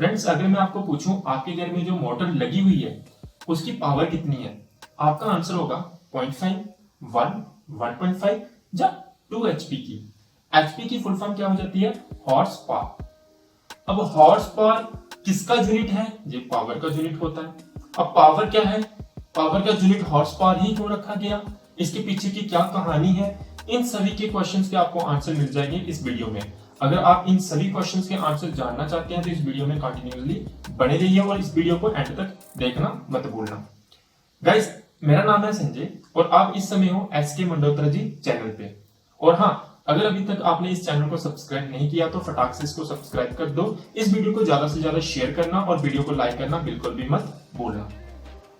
Friends, अगर मैं आपको पूछूं आपके घर में जो मोटर लगी हुई है उसकी पावर कितनी है, आपका आंसर होगा 0.5, 1, 1.5 या 2 एचपी की। एचपी की फुल फॉर्म क्या हो जाती है? Horse power. अब हॉर्स पावर किसका यूनिट है? ये पावर का यूनिट होता है। अब पावर क्या है? पावर का यूनिट हॉर्स पावर ही क्यों रखा गया? इसके पीछे की क्या कहानी है? इन सभी के क्वेश्चंस के आपको आंसर मिल जाएंगे इस वीडियो में। अगर आप इन सभी क्वेश्चंस के आंसर जानना चाहते हैं तो इस वीडियो में कंटिन्यूअसली बने रहिए और इस वीडियो को एंड तक देखना मत भूलना। गाइस, मेरा नाम है संजय और आप इस समय हो एसके मंडोत्रा जी चैनल पे। और हाँ, अगर अभी तक आपने इस चैनल को सब्सक्राइब नहीं किया तो फटाक से इसको सब्सक्राइब कर दो। इस वीडियो को ज्यादा से ज्यादा शेयर करना और वीडियो को लाइक करना बिल्कुल भी मत भूलना।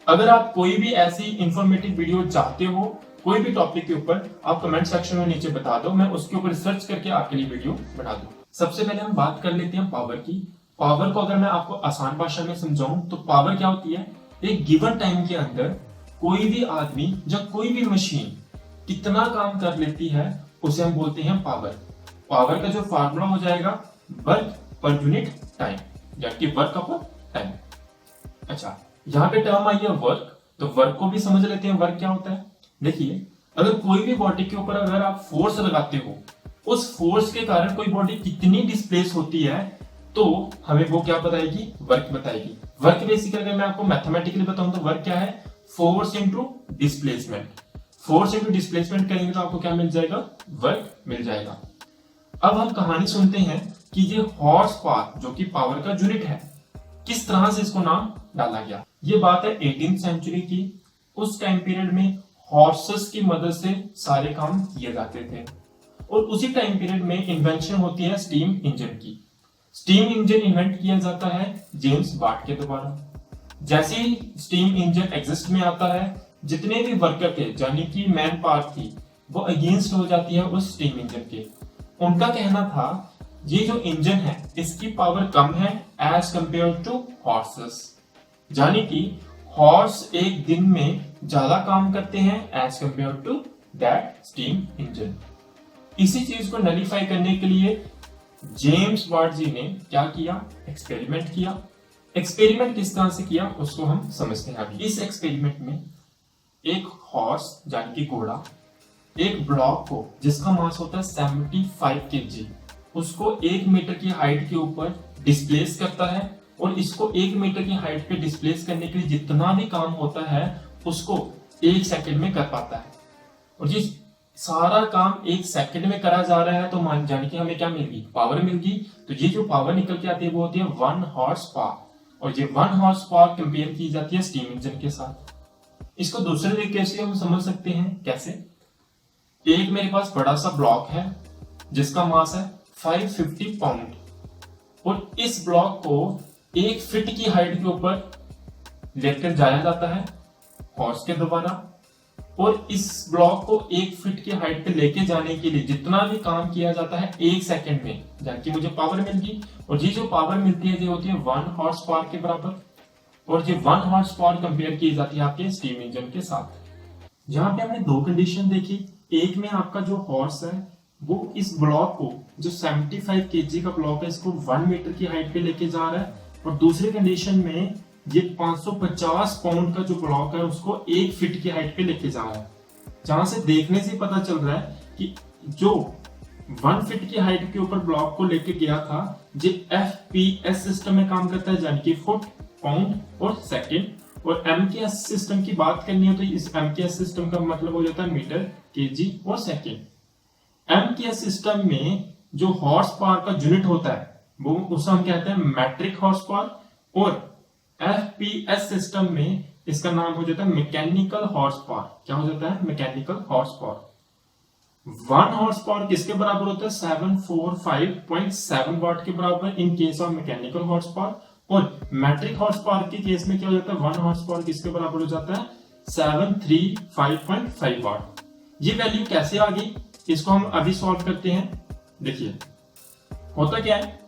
अगर आप कोई भी ऐसी इंफॉर्मेटिव वीडियो चाहते हो कोई भी टॉपिक के ऊपर, आप कमेंट सेक्शन में नीचे बता दो, मैं उसके ऊपर रिसर्च करके आपके लिए वीडियो बना दूं। सबसे पहले हम बात कर लेते हैं पावर की। पावर को अगर मैं आपको आसान भाषा में समझाऊं तो पावर क्या होती है? एक गिवन टाइम के अंदर कोई भी आदमी या कोई भी मशीन कितना काम कर लेती है उसे हम बोलते हैं पावर। पावर का जो फार्मूला हो जाएगा वर्क पर यूनिट टाइम, यानी वर्क अपॉन टाइम। अच्छा, यहाँ पे टर्म आई है वर्क, तो वर्क को भी समझ लेते हैं वर्क क्या होता है। देखिए, अगर कोई भी बॉडी के ऊपर अगर आप फोर्स लगाते हो, उस फोर्स के कारण कोई बॉडी कितनी डिस्प्लेस होती है तो हमें वो क्या बताएगी? वर्क बताएगी। वर्क बेसिकली अगर मैं आपको मैथमेटिकली बताऊं तो वर्क क्या है? Force into displacement. Force into displacement करेंगे तो आपको क्या मिल जाएगा? वर्क मिल जाएगा। अब हम कहानी सुनते हैं कि ये हॉर्स पावर जो कि पावर का यूनिट है, किस तरह से इसको नाम डाला गया। ये बात है 18th सेंचुरी की। उस टाइम पीरियड में हॉर्सेस की मदद से सारे काम किए जाते थे और उसी टाइम पीरियड में इन्वेंशन होती है स्टीम इंजन की। स्टीम इंजन इन्वेंट किया जाता है जेम्स वाट के द्वारा। जैसे ही स्टीम इंजन एग्जिस्ट में आता है, जितने भी वर्कर थे यानी कि मैन पावर थी वो अगेंस्ट हो जाती है उस स्टीम इंजन के। उनका कहना था ये जो इंजन है इसकी पावर कम है एज कंपेयर टू हॉर्सेस, यानी कि हॉर्स एक दिन में ज्यादा काम करते हैं as compare to that steam engine. इसी चीज को नलीफाई करने के लिए जेम्स वाट जी ने क्या किया? एक्सपेरिमेंट किया। एक्सपेरिमेंट किस तरह से किया उसको हम समझते हैं अभी। इस एक्सपेरिमेंट में एक हॉर्स यानी कि घोड़ा एक ब्लॉक को जिसका मास होता है 75 kg, उसको 1 मीटर की हाइट के ऊपर डिस्प्लेस करता है और इसको 1 मीटर की हाइट पे डिस्प्लेस करने के लिए जितना भी काम होता है उसको 1 सेकंड में कर पाता है। और ये सारा काम 1 सेकंड में करा जा रहा है तो मान जाने कि हमें क्या मिल गई? पावर मिल गई। तो ये जो पावर निकल के आती है वो होती है 1 हॉर्स पावर और ये 1 हॉर्स पावर कंपेयर की जाती है स्टीम इंजन के साथ। इसको दूसरे तरीके से हम समझ सकते हैं। कैसे? एक मेरे पास बड़ा सा ब्लॉक है जिसका मास है 550 पाउंड और इस ब्लॉक को 1 फीट की हाइट के ऊपर लेकर जाया जाता है हॉर्स के द्वारा और इस ब्लॉक को 1 फीट की हाइट पे लेके जाने के लिए जितना भी काम किया जाता है 1 सेकंड में, जबकि मुझे पावर मिल गई। और ये जो पावर मिलती है ये होती है 1 हॉर्स पावर के बराबर और ये 1 हॉर्स पावर कंपेयर की जाती है आपके स्टीम इंजन के साथ। जहां पे हमने दो कंडीशन देखी, एक में आपका जो हॉर्स है वो इस ब्लॉक को जो 75 kg का ब्लॉक है इसको 1 मीटर की हाइट पे लेके जा रहा है और दूसरे कंडीशन में ये 550 पाउंड का जो ब्लॉक है उसको 1 फीट की हाइट पे लेके जा रहा है। जहां से देखने से पता चल रहा है कि जो 1 फीट की हाइट के ऊपर ब्लॉक को लेके गया था ये FPS सिस्टम में काम करता है, यानी कि फुट, पाउंड और सेकेंड। और MKS सिस्टम की बात करनी है तो इस MKS सिस्टम का मतलब हो जाता है मीटर, केजी और सेकेंड। MKS सिस्टम में जो हॉर्स पावर का यूनिट होता है वो उसे हम कहते हैं मैट्रिक हॉर्स पावर और FPS सिस्टम में इसका नाम हो जाता है मैकेनिकल हॉर्स पावर। क्या हो जाता है? Mechanical horse power. 1 horse power किसके बराबर होता है? 745.7 वाट के बराबर in case of mechanical horse power. और मैट्रिक हॉर्स पावर के केस में क्या हो जाता है? 1 हॉर्स पावर किसके बराबर हो जाता है? 735.5 वाट। ये वैल्यू कैसे आ गई इसको हम अभी सॉल्व करते हैं। देखिए होता क्या है,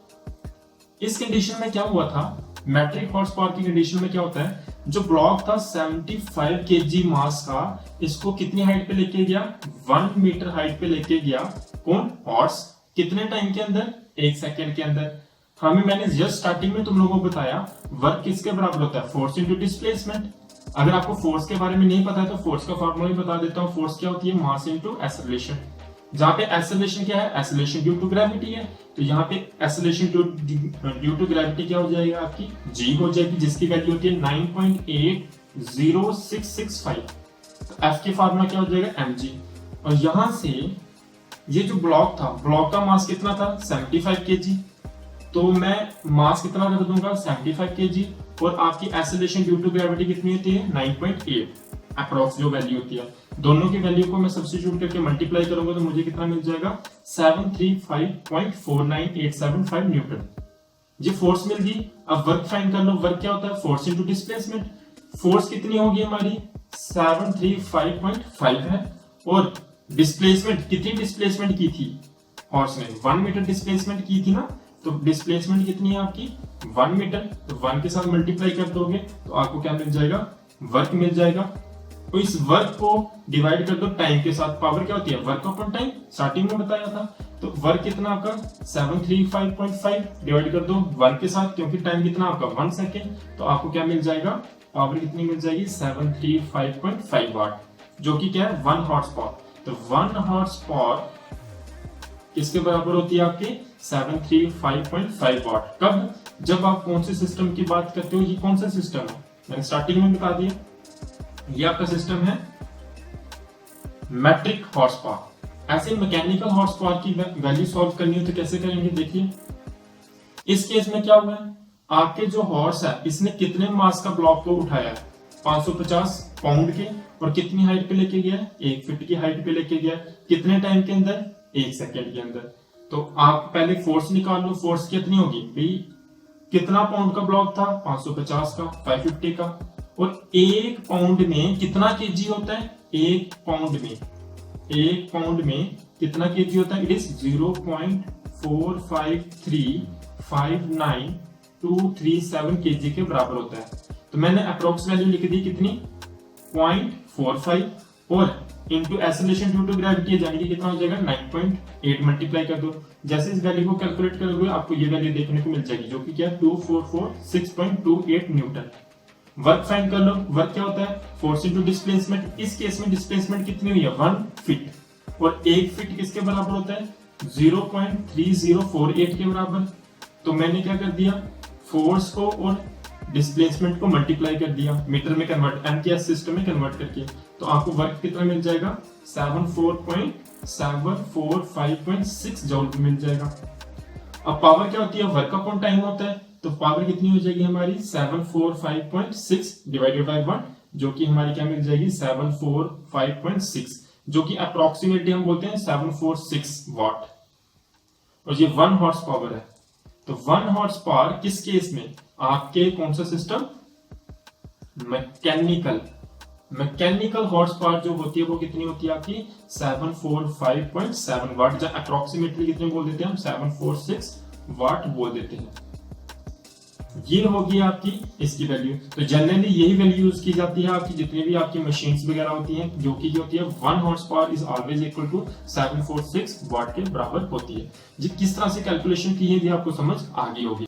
इस कंडीशन में क्या हुआ था? मैट्रिक हॉर्स पावर की कंडीशन में क्या होता है? जो ब्लॉक था 75 kg मास का, इसको कितनी हाइट पे लेके गया? 1 मीटर हाइट पे लेके गया। कौन? हॉर्स। कितने टाइम के अंदर? 1 सेकेंड के अंदर। मैंने जस्ट स्टार्टिंग में तुम लोगों को बताया वर्क किसके बराबर होता है, फोर्स इनटू डिस्प्लेसमेंट। अगर आपको फोर्स के बारे में नहीं पता है तो फोर्स का फॉर्मूला भी बता देता हूँ। फोर्स क्या होती है, मास इनटू एक्सेलरेशन। जहां पे एक्सेलरेशन क्या है, एक्सेलरेशन ड्यू टू ग्रेविटी है, तो यहाँ पे एक्सेलरेशन ड्यू टू ग्रेविटी क्या हो जाएगा, आपकी g हो जाएगी, जिसकी वैल्यू होती है 9.80665। तो f के फॉर्मूला क्या हो जाएगा, mg। और यहां से ये जो ब्लॉक था, ब्लॉक का मास कितना था, 75 kg। तो मैं मास कितना कर दूंगा, 75 kg, और आपकी एक्सेलरेशन ड्यू टू ग्रेविटी कितनी होती है, 9.8 अप्रॉक्स जो वैल्यू होती है। दोनों की वैल्यू को मैं सब्स्टिट्यूट करके मल्टीप्लाई करूंगा तो मुझे कितना मिल जाएगा, 735.49875 न्यूटन। ये फोर्स मिल गई। अब वर्क फाइंड कर लो। वर्क क्या होता है, फोर्स इनटू डिस्प्लेसमेंट। फोर्स कितनी होगी हमारी, 735.5 है, और डिस्प्लेसमेंट कितनी डिस्प्लेसमेंट की थी हॉर्स ने, 1 मीटर डिस्प्लेसमेंट की थी ना। तो डिस्प्लेसमेंट कितनी है आपकी, 1 मीटर। तो 1 के साथ मल्टीप्लाई कर दोगे तो आपको क्या मिल जाएगा, वर्क मिल जाएगा। तो इस वर्क को डिवाइड कर दो टाइम के साथ। पावर क्या होती है, वर्क अपॉन टाइम, स्टार्टिंग में बताया था। तो वर्क कितना आपका 735.5 डिवाइड कर दो 1 के साथ, क्योंकि टाइम कितना आपका 1 सेकेंड। तो आपको क्या मिल जाएगा, पावर कितनी मिल जाएगी, 735.5 वाट, जो कि क्या है 1 हॉर्स पावर। तो 1 हॉर्स पावर किसके बराबर होती है आपके, 735.5 वाट। कब, जब आप कौन से सिस्टम की बात करते हो, ये कौन सा सिस्टम है, मैंने स्टार्टिंग में बता दिया, ये आपका सिस्टम है मैट्रिक हॉर्स पावर। ऐसे मैकेनिकल हॉर्स पावर की वैल्यू सॉल्व करनी हो तो कैसे करेंगे, देखिए इस केस में क्या हुआ है, आपके जो हॉर्स है इसने कितने मास का ब्लॉक को उठाया है, 550 पाउंड के, और कितनी हाइट पे लेके गया, 1 फीट की हाइट पे लेके गया, कितने टाइम के अंदर, 1 सेकेंड के अंदर। तो आप पहले फोर्स निकाल लो, फोर्स कितनी होगी भाई, कितना पाउंड का ब्लॉक था, 550 का, 550 का, और 1 पाउंड में कितना केजी होता है, 1 पाउंड में कितना केजी होता है, इट इज 0.45359237 केजी के बराबर होता है। तो मैंने अप्रोक्स वैल्यू लिख दी कितनी, 0.45, और into acceleration due to gravity यानी कि कितना हो जाएगा, 9.8 मल्टीप्लाई कर दो। जैसे इस वैल्यू को कैलकुलेट करोगे आपको ये वैल्यू देखने को मिल जाएगी, जो कि क्या है 2446.28 न्यूटन। वर्क फाइंड कर लो। वर्क क्या होता है, फोर्स इनटू डिस्प्लेसमेंट। इस केस में डिस्प्लेसमेंट कितनी हुई है, 1 फीट, और 1 फीट किसके बराबर होता है, 0.3048 के बराबर। तो मैंने क्या कर दिया, फोर्स को और डिस्प्लेसमेंट को मल्टीप्लाई कर दिया, मीटर में कन्वर्ट, एमटीएस सिस्टम में कन्वर्ट करके। तो आपको वर्क कितना मिल जाएगा, 74.745.6 जॉल मिल जाएगा। अब पावर क्या होती है, वर्क अपॉन टाइम होता है। तो पावर कितनी हो जाएगी हमारी, 745.6 डिवाइडेड बाय 1, जो कि हमारी क्या मिल जाएगी, 745.6, जो कि अप्रोक्सीमेटली हम बोलते हैं 746 वाट। और ये 1 हॉर्स पावर है। तो 1 हॉर्स पावर किस केस में, आपके कौन सा सिस्टम, मैकेनिकल हॉर्स पावर जो होती है वो कितनी होती है आपकी, 745.7 वाट, जब अप्रोक्सीमेटली कितने बोल देते हैं हम, 746 वाट बोल देते हैं। ये होगी आपकी इसकी वैल्यू। तो जनरली यही वैल्यू यूज की जाती है आपकी जितनी भी आपकी मशीन्स वगैरह होती हैं, जो कि होती है 1 horse power is always equal to 746 watt के बराबर होती है। जी किस तरह से कैलकुलेशन की है ये आपको समझ आ गई होगी।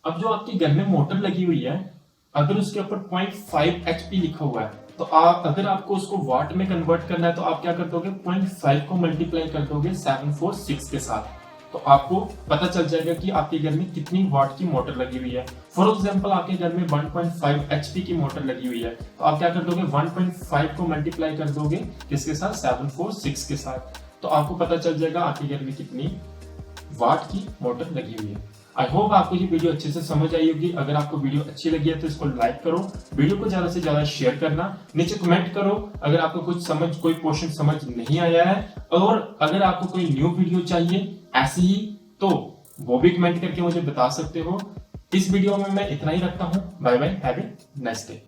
अब जो आपके घर में मोटर लगी हुई है, अगर उसके ऊपर 0.5 HP लिखा हुआ है, तो आप अगर आपको उसको वाट में कन्वर्ट करना है तो आप क्या कर दोगे, 0.5 को मल्टीप्लाई कर दोगे 746 के साथ, तो आपको पता चल जाएगा कि आपके घर में कितनी वाट की मोटर लगी हुई है। फॉर एग्जांपल आपके घर में 1.5 HP की मोटर लगी हुई है, तो आप क्या कर दोगे, 1.5 को मल्टीप्लाई कर दोगे किसके साथ, 746 के साथ, तो आपको पता चल जाएगा आपके घर में कितनी वाट की मोटर लगी हुई है। आई होप आपको ये वीडियो अच्छे से समझ आई होगी। अगर आपको वीडियो अच्छी लगी है तो इसको लाइक करो, वीडियो को ज्यादा से ज्यादा शेयर करना, नीचे कमेंट करो अगर आपको कुछ समझ, कोई क्वेश्चन समझ नहीं आया है, और अगर आपको कोई न्यू वीडियो चाहिए ऐसी ही तो वो भी कमेंट करके मुझे बता सकते हो। इस वीडियो में मैं इतना ही रखता हूं। Bye bye, have a nice day.